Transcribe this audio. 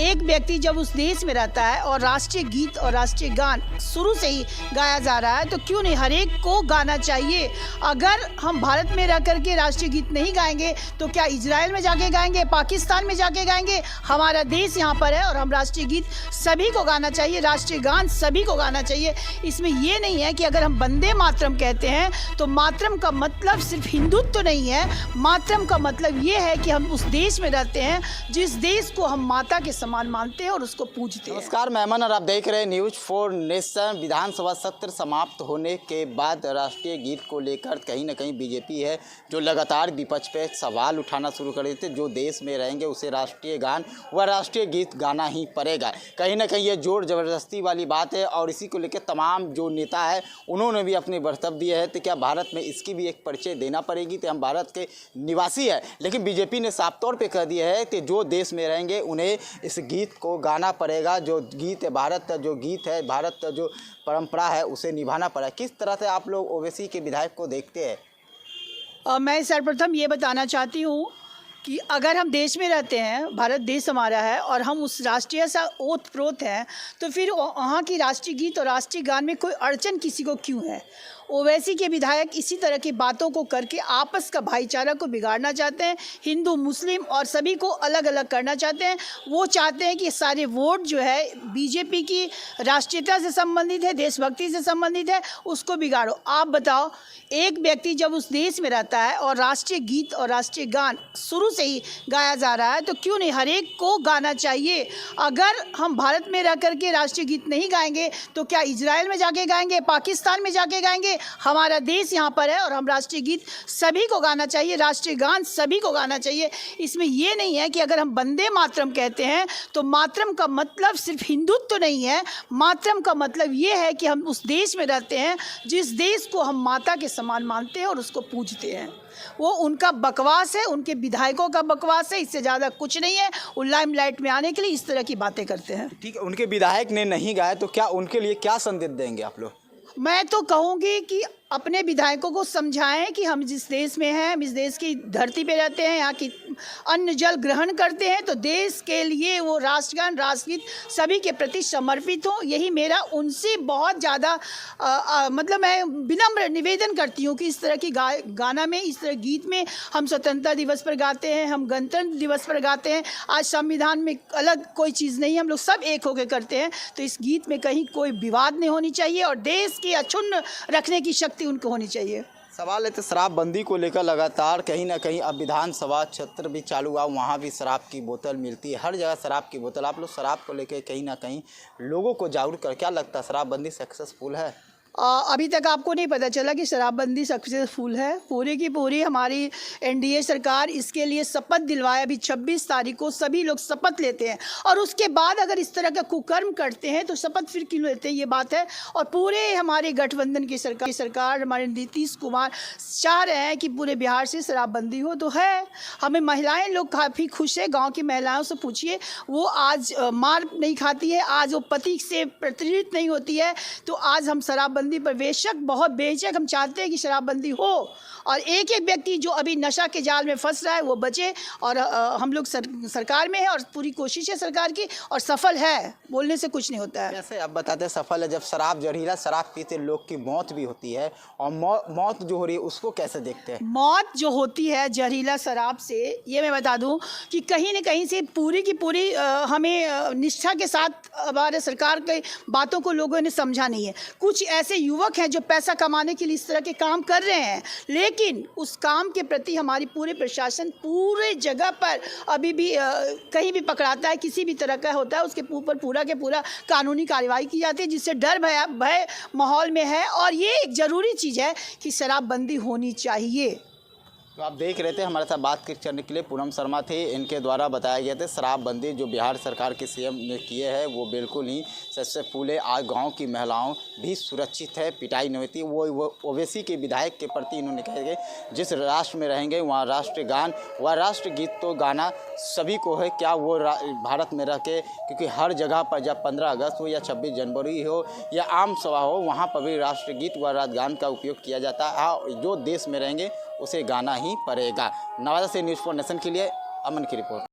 एक व्यक्ति जब उस देश में रहता है और राष्ट्रीय गीत और राष्ट्रीय गान शुरू से ही गाया जा रहा है तो क्यों नहीं हर एक को गाना चाहिए। अगर हम भारत में रह करके राष्ट्रीय गीत नहीं गाएंगे तो क्या इजराइल में जाके गाएंगे, पाकिस्तान में जाके गाएंगे? हमारा देश यहाँ पर है और हम राष्ट्रीय गीत सभी को गाना चाहिए, राष्ट्रीय गान सभी को गाना चाहिए। इसमें ये नहीं है कि अगर हम वंदे मातरम कहते हैं तो मातरम का मतलब सिर्फ हिंदुत्व नहीं है। मातरम का मतलब ये है कि हम उस देश में रहते हैं जिस देश को हम माता के समान मानते हैं और उसको पूजते हैं। नमस्कार, मैं अमन और आप देख रहे हैं न्यूज़ 4 नेशन। विधानसभा सत्र समाप्त होने के बाद राष्ट्रीय गीत को लेकर कहीं ना कहीं बीजेपी है जो लगातार विपक्ष पे सवाल उठाना शुरू कर देते। जो देश में रहेंगे उसे राष्ट्रीय गान व राष्ट्रीय गीत गाना ही पड़ेगा। कहीं ना कहीं ये जोर ज़बरदस्ती वाली बात है और इसी को लेकर तमाम जो नेता है उन्होंने भी अपने वक्तव्य दिए हैं। तो क्या भारत में इसकी भी एक परिचय देना पड़ेगी? तो हम भारत के निवासी है, लेकिन बीजेपी ने साफ तौर पे कह दिया है कि जो देश में रहेंगे उन्हें इस गीत को गाना पड़ेगा। जो गीत है भारत का, जो गीत है भारत का, जो परंपरा है उसे निभाना पड़ेगा। किस तरह से आप लोग ओवैसी के विधायक को देखते हैं? मैं सर्वप्रथम ये बताना चाहती हूँ कि अगर हम देश में रहते हैं, भारत देश हमारा है और हम उस राष्ट्रीय सा ओत प्रोत हैं तो फिर वहाँ की राष्ट्रीय गीत और राष्ट्रीय गान में कोई अड़चन किसी को क्यों है? ओवैसी के विधायक इसी तरह की बातों को करके आपस का भाईचारा को बिगाड़ना चाहते हैं, हिंदू मुस्लिम और सभी को अलग अलग करना चाहते हैं। वो चाहते हैं कि सारे वोट जो है बीजेपी की राष्ट्रीयता से संबंधित है, देशभक्ति से संबंधित है, उसको बिगाड़ो। आप बताओ, एक व्यक्ति जब उस देश में रहता है और राष्ट्रीय गीत और राष्ट्रीय गान शुरू से ही गाया जा रहा है तो क्यों नहीं हर एक को गाना चाहिए। अगर हम भारत में रह करके राष्ट्रीय गीत नहीं गाएंगे तो क्या इजराइल में जाके गाएंगे, पाकिस्तान में जाके गाएंगे? हमारा देश यहाँ पर है और हम राष्ट्रीय गीत सभी को गाना चाहिए, राष्ट्रीय गान सभी को गाना चाहिए। इसमें ये नहीं है कि अगर हम वंदे मातरम कहते हैं तो मातरम का मतलब सिर्फ हिंदुत्व नहीं है। मातरम का मतलब ये है कि हम उस देश में रहते हैं जिस देश को हम माता के समान मानते हैं और उसको पूजते हैं। वो उनका बकवास है, उनके विधायकों का बकवास है, इससे ज़्यादा कुछ नहीं है। वो लाइमलाइट में आने के लिए इस तरह की बातें करते हैं। ठीक है, उनके विधायक ने नहीं गाया तो क्या उनके लिए क्या संदेश देंगे आप लोग? मैं तो कहूँगी कि अपने विधायकों को समझाएं कि हम जिस देश में हैं, हम इस देश की धरती पे रहते हैं, यहाँ की अन्न जल ग्रहण करते हैं तो देश के लिए वो राष्ट्रगान राष्ट्रगीत सभी के प्रति समर्पित हो। यही मेरा उनसे बहुत ज़्यादा मतलब मैं विनम्र निवेदन करती हूँ कि इस तरह की गाना में, इस तरह गीत में हम स्वतंत्रता दिवस पर गाते हैं, हम गणतंत्र दिवस पर गाते हैं। आज संविधान में अलग कोई चीज़ नहीं है, हम लोग सब एक होकर करते हैं। तो इस गीत में कहीं कोई विवाद नहीं होनी चाहिए और देश की अक्षुण्ण रखने की शक्ति उनको होनी चाहिए। सवाल है तो शराबबंदी को लेकर लगातार कहीं ना कहीं अब विधानसभा क्षेत्र भी चालू हुआ, वहाँ भी शराब की बोतल मिलती है, हर जगह शराब की बोतल। आप लोग शराब को लेकर कहीं ना कहीं लोगों को जागरूक कर, क्या लगता है शराबबंदी सक्सेसफुल है? अभी तक आपको नहीं पता चला कि शराबबंदी सक्सेसफुल है? पूरी की पूरी हमारी एनडीए सरकार इसके लिए शपथ दिलवाए। अभी 26 तारीख को सभी लोग शपथ लेते हैं और उसके बाद अगर इस तरह का कुकर्म करते हैं तो शपथ फिर क्यों लेते हैं, ये बात है। और पूरे हमारे गठबंधन की सरकार हमारे नीतीश कुमार चाह रहे हैं कि पूरे बिहार से शराबबंदी हो, तो है। हमें महिलाएं लोग काफ़ी खुश है। गाँव की महिलाओं से पूछिए, वो आज मार नहीं खाती है, आज वो पति से प्रताड़ित नहीं होती है। तो आज हम शराबबंदी पर बेशक बहुत बेशक हम चाहते हैं कि शराबबंदी हो और एक एक व्यक्ति जो अभी नशा के जाल में फंस रहा है वो बचे। और हम लोग सरकार में है और पूरी कोशिश है सरकार की और सफल है, बोलने से कुछ नहीं होता है। कैसे आप बताते हैं सफल है? जब शराब, जहरीला शराब पीते लोग की मौत भी होती है और मौत जो हो रही है उसको कैसे देखते हैं? मौत जो होती है जहरीला शराब से, ये मैं बता दूं कि कहीं न कहीं से पूरी की पूरी हमें निष्ठा के साथ हमारे सरकार के बातों को लोगों ने समझा नहीं है। कुछ ऐसे युवक हैं जो पैसा कमाने के लिए इस तरह के काम कर रहे हैं, लेकिन उस काम के प्रति हमारी पूरे प्रशासन पूरे जगह पर अभी भी कहीं भी पकड़ाता है, किसी भी तरह का होता है उसके ऊपर पूरा के पूरा कानूनी कार्रवाई की जाती है, जिससे डर भय माहौल में है। और ये एक ज़रूरी चीज़ है कि शराबबंदी होनी चाहिए। तो आप देख रहे थे, हमारे साथ बात करने के लिए पूनम शर्मा थे। इनके द्वारा बताया गया था शराबबंदी जो बिहार सरकार के सीएम ने किए है वो बिल्कुल ही सक्सेसफुल है। आज गांव की महिलाओं भी सुरक्षित है, पिटाई नहीं होती। वो ओवैसी के विधायक के प्रति इन्होंने कहा कि जिस राष्ट्र में रहेंगे वहाँ राष्ट्रीय गान व राष्ट्रीय गीत तो गाना सभी को है। क्या वो भारत में रह के, क्योंकि हर जगह पर जब 15 अगस्त हो या 26 जनवरी हो या आम सभा हो वहाँ पर भी राष्ट्रीय गीत व राष्ट्रगान का उपयोग किया जाता है। जो देश में रहेंगे उसे गाना ही पड़ेगा। नवादा से न्यूज़ 4 नेशन के लिए अमन की रिपोर्ट।